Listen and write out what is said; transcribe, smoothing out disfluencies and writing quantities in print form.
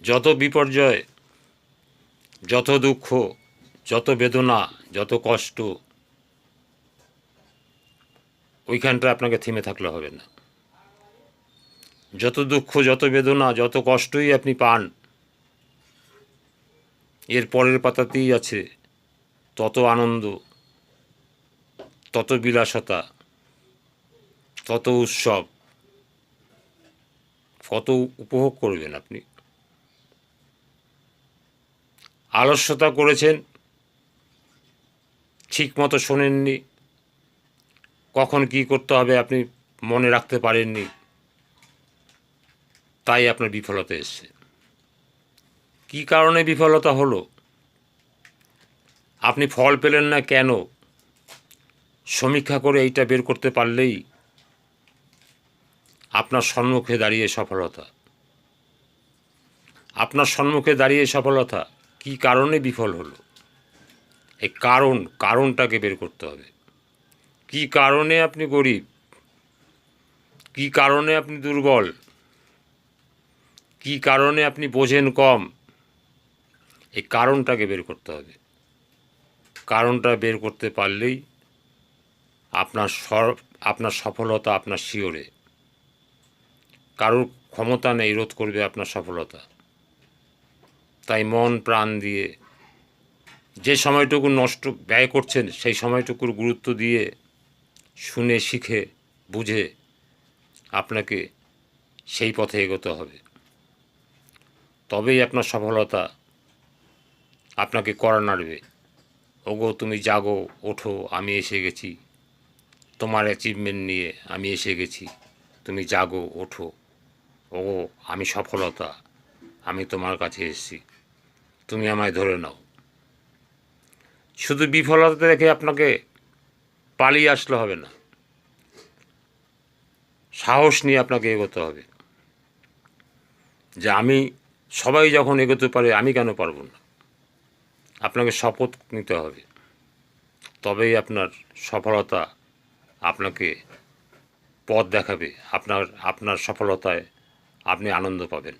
যত বিপর্যয়, যত দুঃখ, যত বেদনা, যত কষ্ট, ওইখানটা আপনাকে থেমে থাকলে হবে না। যত দুঃখ, যত বেদনা, যত কষ্টই আপনি পান, এর পরের পাতাতেই আছে তত আনন্দ, তত বিলাসতা, তত উৎসব, কত উপভোগ করবেন আপনি। আলস্যতা করেছেন, ঠিক মতো শোনেননি, কখন কি করতে হবে আপনি মনে রাখতে পারেননি, তাই আপনার বিফলতা এসছে। কী কারণে বিফলতা হলো, আপনি ফল পেলেন না কেন, সমীক্ষা করে এইটা বের করতে পারলেই আপনার সম্মুখে দাঁড়িয়ে সফলতা। আপনার সম্মুখে দাঁড়িয়ে সফলতা, কী কারণে বিফল হলো, এই কারণটাকে বের করতে হবে। কী কারণে আপনি গরিব, কী কারণে আপনি দুর্বল, কী কারণে আপনি বোঝেন কম, এই কারণটাকে বের করতে হবে। কারণটা বের করতে পারলেই আপনার সফলতা আপনার শিওরে। কারোর ক্ষমতা নেই রোধ করবে আপনার সফলতা। তাই মন প্রাণ দিয়ে যে সময়টুকু ব্যয় করছেন, সেই সময়টুকুর গুরুত্ব দিয়ে শুনে শিখে বুঝে আপনাকে সেই পথে এগোতে হবে। তবেই আপনার সফলতা আপনাকে কড়া নাড়বে। ওগো তুমি জাগো, ওঠো, আমি এসে গেছি, তোমার অ্যাচিভমেন্ট নিয়ে আমি এসে গেছি, তুমি জাগো, ওঠো, ওগো আমি সফলতা, আমি তোমার কাছে এসেছি, তুমি আমায় ধরে নাও। শুধু বিফলতা দেখে আপনাকে পালিয়ে আসলে হবে না, সাহস নিয়ে আপনাকে এগোতে হবে যে আমি, সবাই যখন এগোতে পারে আমি কেন পারবো না। আপনাকে শপথ নিতে হবে, তবেই আপনার সফলতা আপনাকে পথ দেখাবে। আপনার সফলতায় আপনি আনন্দ পাবেন।